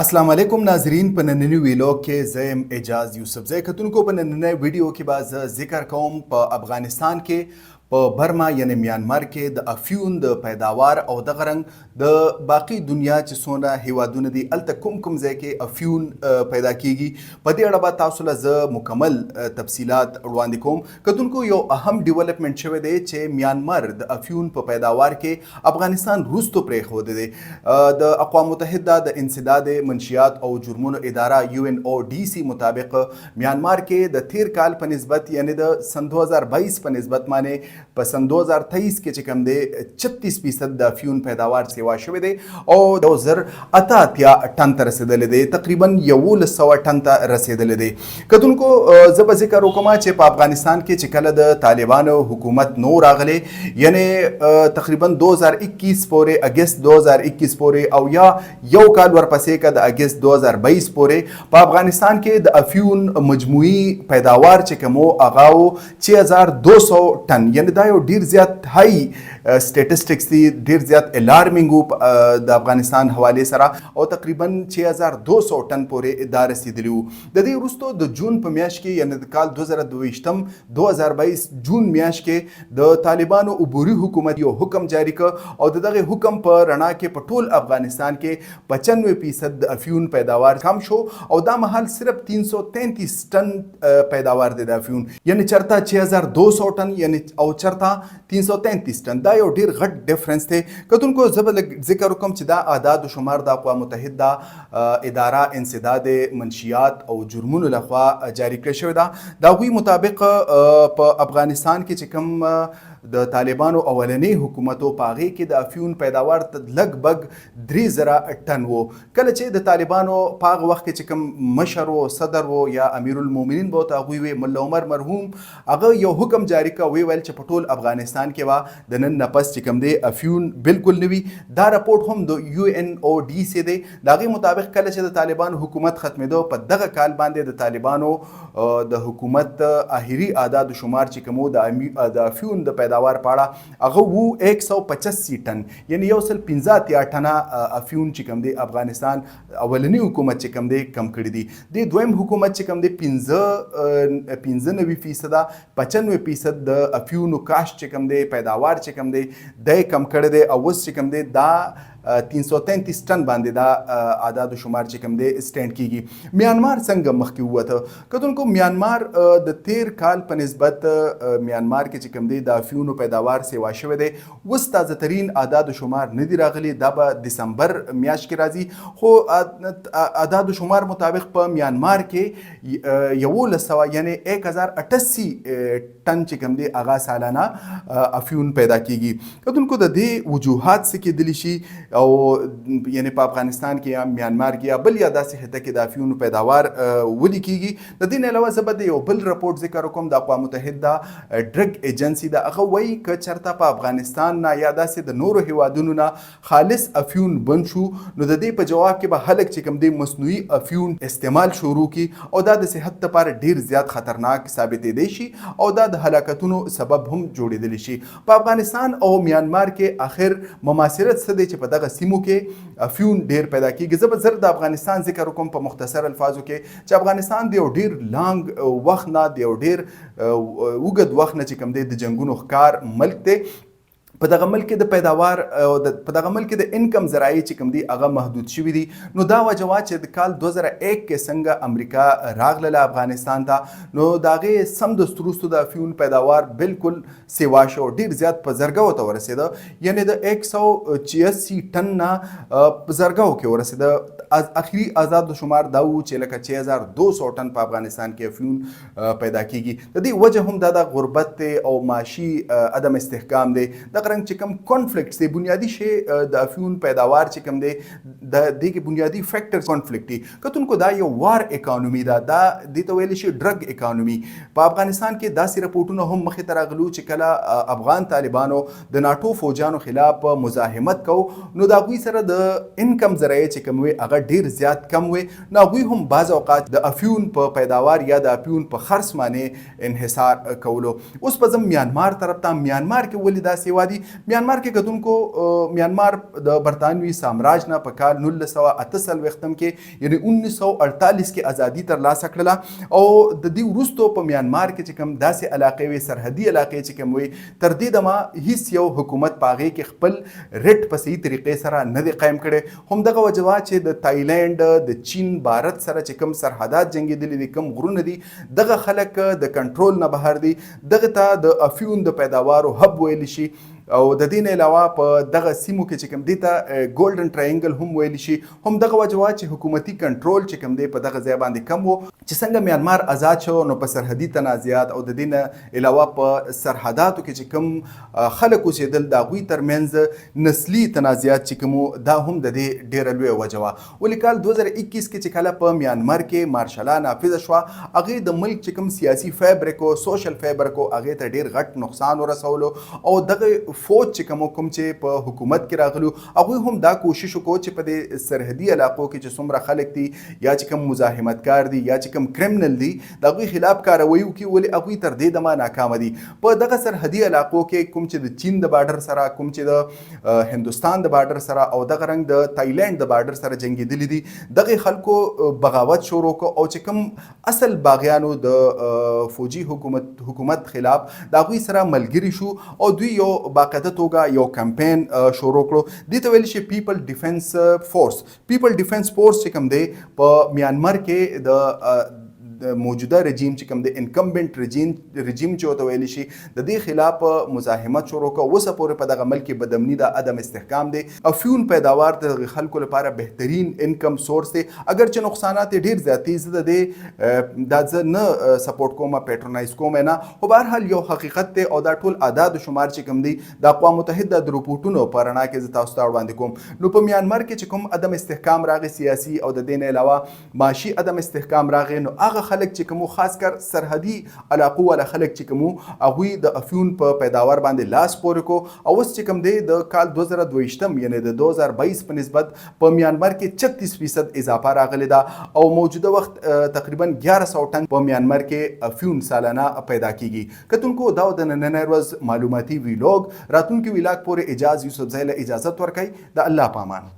अस्सलाम वालेकुम नाजरीन په نننی ویلو کې زم اعجاز یوسف زی کتونکو په نننی ویډیو کې باز ذکر کوم په افغانستان کې په برما یعنی میانمار کې د افیون د پیداوار او د غرنګ د باقی دنیا چې څونه هیوادونه دي الته کوم ځای کې افیون پیدا کیږي په دې اړه به تاسو له زه مکمل تفصيلات وړاندې کوم کتونکو یو اهم ډیولپمنٹ شوی دی چې میانمار د افیون په پیداوار کې افغانستان روستو پرې خو دی د اقوام متحده د انسداد منشیات او جرمونو اداره UNODC مطابق میانمار کې د تیر کال په نسبت یعنی د سن 2022 په نسبت باندې په سن 2023 کې چې کوم دی 36% د افیون پیداوار سیوا شوی دی او 2088 ټن ته رسیدلی دی تقریبا 1100 ټن ته رسیدلی دی کتونکو زه به ذکر وکړم چې په افغانستان کې چې کله د طالبانو حکومت نو راغلی یعنی تقریبا 2021 پورې اگست 2021 پورې او یا یو کال ورپسې کا د اگست 2022 پورې په افغانستان کې د افیون مجموعي پیداوار چې کومو اغاو 6200 ټن یعنی دا یو ډیر زیات های سټیټسټکس دي ډیر زیات الارمینګ د افغانستان حواله سره او تقریبا 6200 ټن پورې دا رسیدلی وو د دې وروسته د جون په میاشت کې یعنی د کال 2022 جون میاشت کې د طالبانو عبوري حکومت یو حکم جاری کړ او دغه حکم په رڼا کې په ټول افغانستان کې 95% د افیون پیداوار کم شو او دا مهال صرف 333 ټن پیداوار د افیون یعنی چرته 6200 ټن یعنی او چرته 333 ټن دا یو ډیر غټ ډیفرنس دی کتونکو زه به ذکر وکم چې دا اعداد و شمار د اقوام متحده اداره انسداد منشیات او جرمونو لخوا جاری کړی شوی دا د هغوی مطابق په افغانستان کې چې کوم د طالبانو اولنی حکومتو پاغي کې د افیون پیداوار لګبګ 3000 ټن وو کله چې د طالبانو پاغ وخت کې چې کوم مشر او صدر وو یا امیر المؤمنین بو تاغوی وی مولا عمر مرحوم هغه یو حکم جاری کا وی ویل چې په ټول افغانستان کې وا د نن نفس چې کوم دی افیون بالکل نوي دا رپورت هم د UNODC دی داغه مطابق کله چې د طالبانو حکومت ختمېدو په دغه کال باندې د طالبانو د حکومت اخیری اعداد شمار چې کومو د افیون د پیداوار پاړه هغه وو 185 ټن یعنی یو سل 15 ټنه افیون چې کوم دی افغانستان اولنی حکومت چې کوم دی کم کړی دی د دویم حکومت چې کوم دی 95% 95% د افیون کاشت چې کوم دی پیداوار چې کوم دی د کم کړی دی او اوس چې کوم دی دا 333 ټن باندې دا اعداد و شمار چې کوم دی سټینډ کیږي میانمار څنګه مخکې وته کتونکو میانمار د تیر کال په نسبت میانمار کې چې کوم دی د افیونو پیداوار سیوا شوی دی اوس تازه ترین اعداد و شمار نه دی راغلي دا به دسمبر میاشت کې راځي خو اعداد و شمار مطابق په میانمار کې 1100 یعنی 1088 ټن چې کوم دی اغا سالانه افیون پیدا کیږي کتونکو د دې وجوهات څه کېدلی شي او یعنی په افغانستان کې یا میانمار کې یا بل یا داسې حته کې د افیون پیداوار ولې کیږي د دې نه علاوه زه به د یو بل رپورټ ذکر وکم د اقوام متحده ډرګ ایجنسی د هغه وایي که چرته په افغانستان نه یا داسې د نورو هیوادونو نه خالص افیون بند شو نو د دې په جواب کې به خلک چې کوم دی مصنوعي افیون استعمال شروع کی او دا د صحت لپاره ډیر زیات خطرناک ثابتېدی شي او دا د هلاکتونو سبب هم جوړېدلی شي په افغانستان او میانمار کې اخر مماثلت څه دی چې په دغه سیمو کې افیون ډیر پیدا کیږي زه به زر د افغانستان ذکر وکم په مختصر الفاظو کې چې افغانستان د یو ډیر لانګ وخت نه د یو ډیر اوږد وخت نه چې کوم دی د جنګونو ښکار ملک دی په دغه ملک د پیداوار او په دغه ملک د انکم ذرایع چې کوم دي هغه محدود شوي دي نو دا وجه وا چې د کال 2001 کې څنګه امریکا راغله افغانستان ته نو د هغې سمدست وروسته د افیون پیداوار بالکل سیوا شو ډېر زیات په زرګاو ته ورسېده یعنې د 186 ټن نه په زرګاو کې ورسېده اخري آزاد شمار دا و چې لکه 6200 ټن په افغانستان کې افیون پیدا کیږي د دې وجه هم دا د غربت او معاشي عدم استحکام دی د رنګ چې کوم کانفلیکټس دی بنیادی شی د افیون پیداوار چې کوم دی د دې کې بنیادی فیکٹر کانفلیکټ دی کتونکو دا یو وار اکانومي دا د ته ویل شي ډرګ اکانومي په افغانستان کې داسې رپورټونه هم مخې ته راغلو چې کله افغان طالبانو د ناټو فوجانو خلاف مزاحمت کو نو دا غوي سره د انکم ذرایع چې کوم وي هغه ډیر زیات کم وي نو غوي هم بعض اوقات د افیون په پیداوار یا د افیون په خرڅ باندې انحصار کولو اوس په ځم میانمار طرف ته میانمار کې ولې دا سیوا دي دي میانمار کې کتونکو میانمار د برطانوي سامراج نه په کال 1948 کې یعنی 1948 کې ازادي ترلاسه کړله او د دې وروسته په میانمار کې چې کوم داسې علاقې وي سرحدي علاقې چې کوم وي تر دې دمه هیڅ یو حکومت په هغې کې خپل ریټ په صحیح طریقې سره نه دی قایم کړی همدغه وجه وه چې د تایلینډ د چین بھارت سره چې کوم سرحدات جنګېدلي دي کوم غرونه دي دغه خلک د کنټرول نه بهر دي دغه ته د افیون د پیداوارو هب ویلی شي او د دې نه علاوه په دغه سیمو کې چې کوم دی ته ګولډن ټراینګل هم ویلی شي هم دغه وجه وه چې حکومتي کنټرول چې کوم دی په دغه ځای باندې کم و چې څنګه میانمار آزاد شو نو په سرحدي تنازعات او د دې نه علاوه په سرحداتو کې چې کوم خلک اوسېدل د هغوی ترمنځ نسلي تنازعات چې کوم دا هم د دې ډېره لویه وجه وه ولې کال 2021 کې چې کله په میانمار کې مارشلا نافظه شوه هغې د ملک چې کوم سیاسي فیبریک او سوشل فیبریک او هغې ته ډېر غټ نقصان ورسولو او دغه فوج چې کوم چې په حکومت کې راغلو هغوی هم دا کوشش وکړو چې په دې سرحدي علاقو کې چې څومره خلک دي یا چې کوم مزاحمتکار دي یا چې کوم کرمنل دي د هغوی خلاف کاروي وکړي ولې هغوی تر دې دمه ناکامه دي په دغه سرحدي علاقو کې کوم چې د چین د بارډر سره کوم چې د هندوستان د بارډر سره او دغه رنګ د تایلینډ د بارډر سره جنګېدلي دي دغه خلکو بغاوت شروع کړو او چې کوم اصل باغیانو د فوجي حکومت خلاف د هغوی سره ملګري شو او دوی یو باقاعده یو کمپین شروع کړو دې ته ویل شي پیپل ډیفنس فورس پیپل ډیفنس فورس چې کوم دی په میانمار کې د موجوده رژیم چې کوم د انکمبنٹ رژیم چې ورته ویلی شي د دې خلاف مزاحمت شروع کړه اوسه پورې په دغه ملک کې بدامني د عدم استحکام دی افیون پیداوار د خلکو لپاره بهترین انکم سورس دی اگر چې نقصانات ډېر زیات دي زه د دې دا زه نه سپورټ کوم پیټرونایز کوم نه خو بهرحال یو حقیقت دی او دا ټول اعداد و شمار چې کوم دی د اقوام متحده د رپورټونو په رڼا کې زه تاسو ته وړاندې کوم نو په میانمار کې چې کوم عدم استحکام راغی سیاسي او د دې نه علاوه معاشي عدم استحکام راغی نو هغه خلک چې کوم خاص کر سرحدي علاقو ولا خلک چې کوم هغوی د افیون په پیداوار باندې لاس پورې کو او اوس چې کوم دی د کال 2022 یعنی د 2022 په نسبت په میانمار کې 36% اضافه راغلی ده او موجوده وخت تقریبا 1100 ټن په میانمار کې افیون سالانه پیدا کیږي کتونکو دا د نننۍ ورځ معلوماتي ویلوګ راتلونکي ویلاګ پورې اجازه یوسف زیله اجازه ورکړي د الله پامان